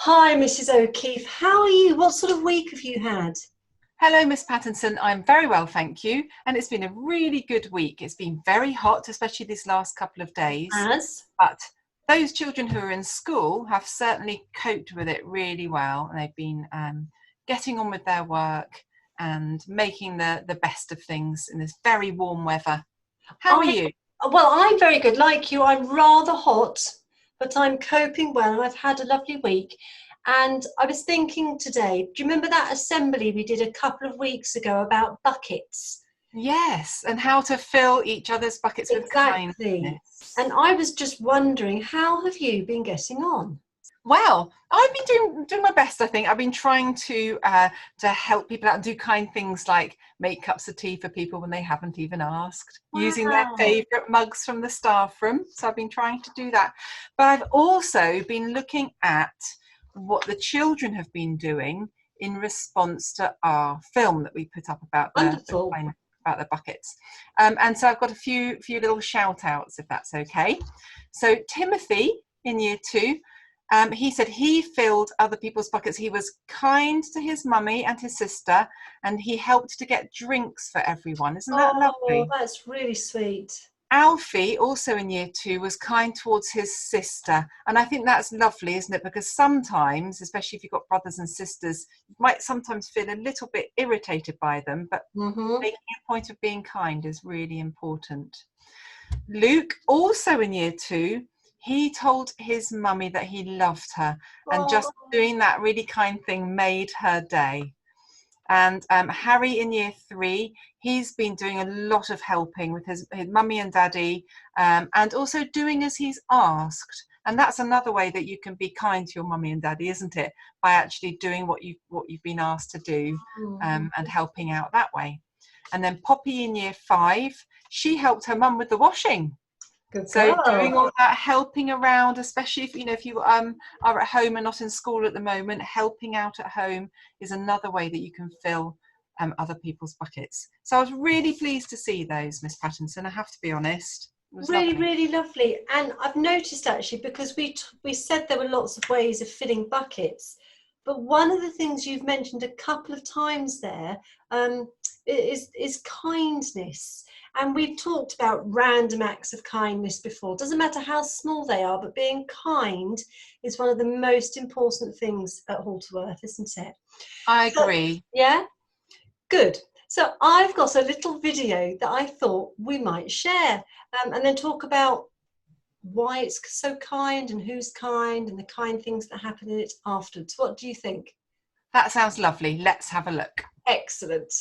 Hi, Mrs. O'Keefe. How are you? What sort of week have you had? Hello, Miss Pattinson. I'm very well, thank you. And it's been a really good week. It's been very hot, especially these last couple of days. As? But those children who are in school have certainly coped with it really well. And they've been getting on with their work and making the best of things in this very warm weather. How are you? Well, I'm very good. Like you, I'm rather hot, but I'm coping well and I've had a lovely week. And I was thinking today, do you remember that assembly we did a couple of weeks ago about buckets? Yes, and how to fill each other's buckets with Exactly. kindness. And I was just wondering, how have you been getting on? Well, I've been doing my best. I think I've been trying to help people out and do kind things like make cups of tea for people when they haven't even asked, using their Wow. favourite mugs from the staff room. So I've been trying to do that. But I've also been looking at what the children have been doing in response to our film that we put up about Wonderful. about the buckets. And so I've got a few little shout outs, if that's okay. So Timothy in year 2. He said he filled other people's buckets. He was kind to his mummy and his sister, and he helped to get drinks for everyone. Isn't that Oh, lovely? that's really sweet. Alfie, also in year 2, was kind towards his sister. And I think that's lovely, isn't it? Because sometimes, especially if you've got brothers and sisters, you might sometimes feel a little bit irritated by them, but Mm-hmm. making a point of being kind is really important. Luke, also in year 2, he told his mummy that he loved her, and Oh, just doing that really kind thing made her day. And Harry in year 3, he's been doing a lot of helping with his mummy and daddy, and also doing as he's asked. And that's another way that you can be kind to your mummy and daddy, isn't it? By actually doing what you've been asked to do, mm. and helping out that way. And then Poppy in year 5, she helped her mum with the washing. Good So girl. doing all that, helping around, especially if you are at home and not in school at the moment, helping out at home is another way that you can fill other people's buckets. So I was really pleased to see those, Miss Pattinson. I have to be honest, it was Really, lovely. really lovely. And I've noticed actually, because we said there were lots of ways of filling buckets, but one of the things you've mentioned a couple of times there is kindness. And we've talked about random acts of kindness before. Doesn't matter how small they are, but being kind is one of the most important things at Halterworth, isn't it? I So, agree. yeah, good. So I've got a little video that I thought we might share, and then talk about why it's so kind and who's kind and the kind things that happen in it afterwards. What do you think? That sounds lovely. Let's have a look. Excellent.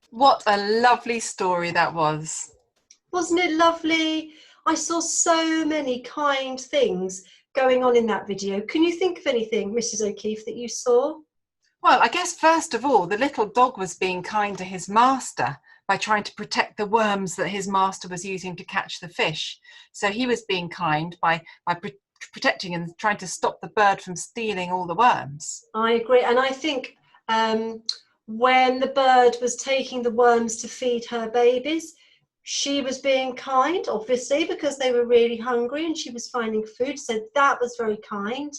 What a lovely story that was. Wasn't it lovely? I saw so many kind things going on in that video. Can you think of anything, Mrs. O'Keefe, that you saw? Well, I guess first of all, the little dog was being kind to his master by trying to protect the worms that his master was using to catch the fish. So he was being kind by protecting and trying to stop the bird from stealing all the worms. I agree. And I think when the bird was taking the worms to feed her babies, she was being kind, obviously, because they were really hungry and she was finding food. So that was very kind.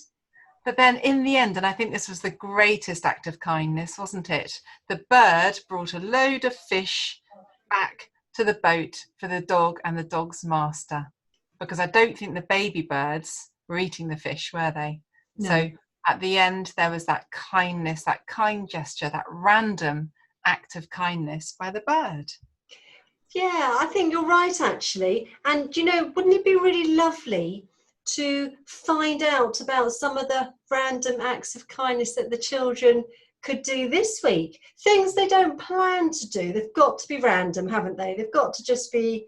But then in the end, and I think this was the greatest act of kindness, wasn't it? The bird brought a load of fish back to the boat for the dog and the dog's master. Because I don't think the baby birds were eating the fish, were they? No. So at the end, there was that kindness, that kind gesture, that random act of kindness by the bird. Yeah, I think you're right, actually. And, you know, wouldn't it be really lovely to find out about some of the random acts of kindness that the children could do this week? Things they don't plan to do. They've got to be random, haven't they? They've got to just be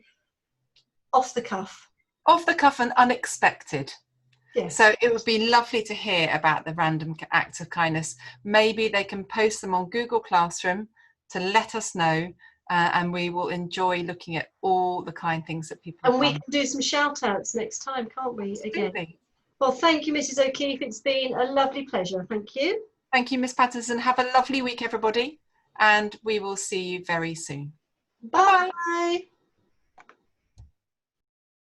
off the cuff. Off the cuff and unexpected. Yes. So it would be lovely to hear about the random acts of kindness. Maybe they can post them on Google Classroom to let us know, and we will enjoy looking at all the kind things that people have And we done. can do some shout outs next time, can't we? Absolutely. Again. Well, thank you, Mrs. O'Keefe. It's been a lovely pleasure. Thank you. Thank you, Miss Patterson. Have a lovely week, everybody, and we will see you very soon. Bye. Bye.